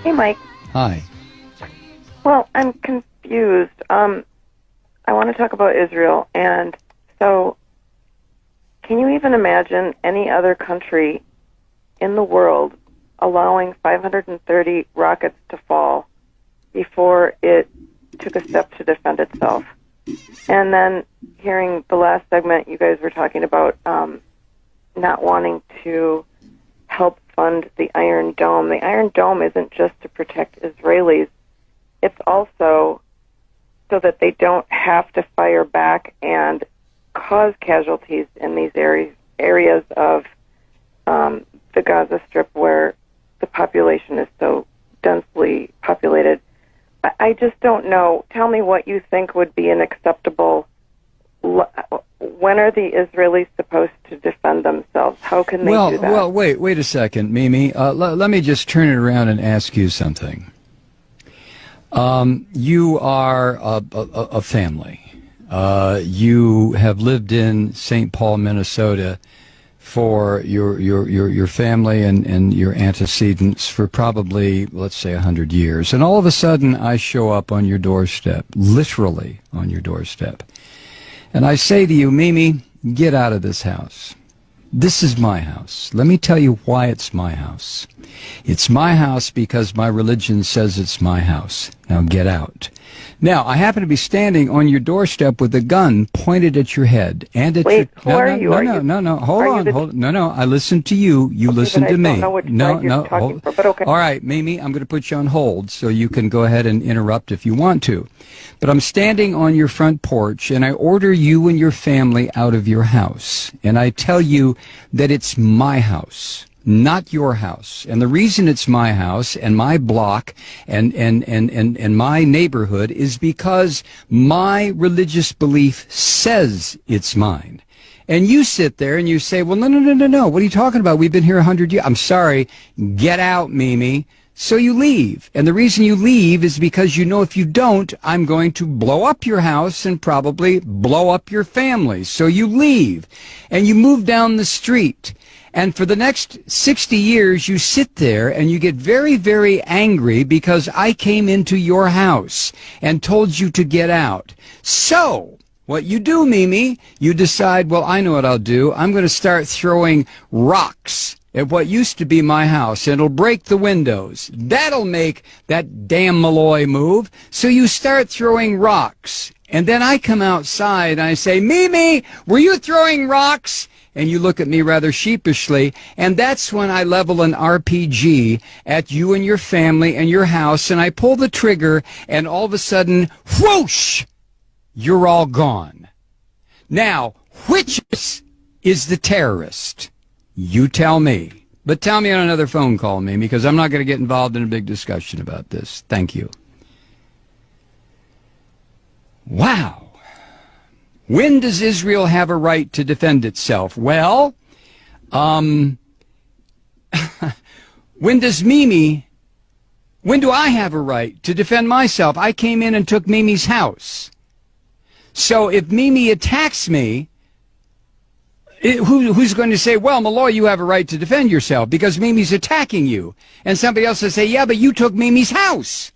Hey, Mike. Hi. Well, I'm confused. I want to talk about Israel, and so can you even imagine any other country in the world allowing 530 rockets to fall before it took a step to defend itself? And then hearing the last segment, you guys were talking about not wanting to help fund the Iron Dome. The Iron Dome isn't just to protect Israelis. It's also so that they don't have to fire back and cause casualties in these areas of the Gaza Strip where the population is so densely populated. I just don't know. Tell me what you think would be an acceptable. When are the Israelis supposed to defend themselves? How can they do that? Well, wait a second, Mimi. Let me just turn it around and ask you something. You are a family. You have lived in St. Paul, Minnesota, for your family and your antecedents for probably, let's say, 100 years. And all of a sudden, I show up on your doorstep, literally on your doorstep. And I say to you, Mimi, get out of this house. This is my house. Let me tell you why it's my house. It's my house because my religion says it's my house. Now get out. Now, I happen to be standing on your doorstep with a gun pointed at your head and at Wait, your... who are you? No, hold on. No, I listen to you. You listen to me. I don't know which side you're talking for, but okay. All right, Mimi, I'm going to put you on hold so you can go ahead and interrupt if you want to. But I'm standing on your front porch, and I order you and your family out of your house. And I tell you that it's my house, not your house. And the reason it's my house and my block and my neighborhood is because my religious belief says it's mine. And you sit there and you say, well, no. What are you talking about? We've been here 100 years. I'm sorry. Get out, Mimi. So you leave. And the reason you leave is because you know if you don't, I'm going to blow up your house and probably blow up your family. So you leave. And you move down the street. And for the next 60 years, you sit there and you get very, very angry because I came into your house and told you to get out. So what you do, Mimi, you decide, well, I know what I'll do. I'm going to start throwing rocks at what used to be my house, and it'll break the windows. That'll make that damn Mallow move. So you start throwing rocks. And then I come outside and I say, Mimi, were you throwing rocks? And you look at me rather sheepishly, and that's when I level an RPG at you and your family and your house, and I pull the trigger, and all of a sudden, whoosh, you're all gone. Now, which is the terrorist? You tell me. But tell me on another phone call, Mimi, because I'm not going to get involved in a big discussion about this. Thank you. Wow. When does Israel have a right to defend itself? Well, when do I have a right to defend myself? I came in and took Mimi's house. So if Mimi attacks me, who's going to say, well, Mallow, you have a right to defend yourself because Mimi's attacking you? And somebody else will say, yeah, but you took Mimi's house.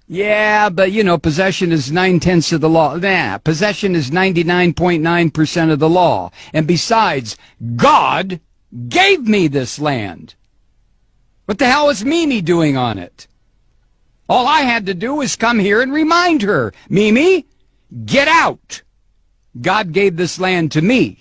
Yeah, but, you know, possession is 9/10 of the law. Nah, possession is 99.9% of the law. And besides, God gave me this land. What the hell is Mimi doing on it? All I had to do was come here and remind her, Mimi, get out. God gave this land to me.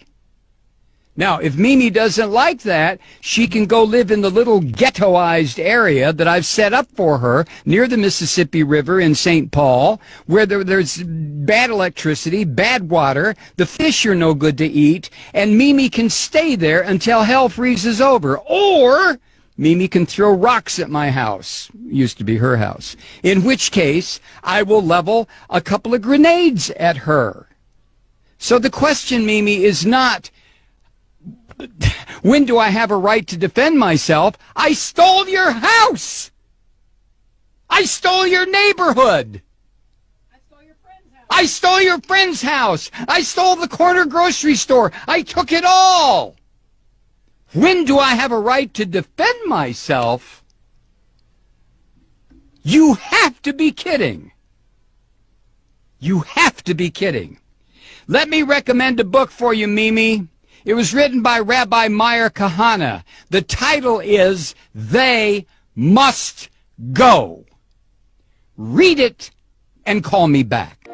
Now, if Mimi doesn't like that, she can go live in the little ghettoized area that I've set up for her near the Mississippi River in St. Paul, where there's bad electricity, bad water, the fish are no good to eat, and Mimi can stay there until hell freezes over. Or Mimi can throw rocks at my house, used to be her house, in which case I will level a couple of grenades at her. So the question, Mimi, is not, when do I have a right to defend myself? I stole your house. I stole your neighborhood. I stole your friend's house. I stole your friend's house. I stole the corner grocery store. I took it all. When do I have a right to defend myself? You have to be kidding. You have to be kidding. Let me recommend a book for you, Mimi. It was written by Rabbi Meir Kahana. The title is They Must Go. Read it and call me back.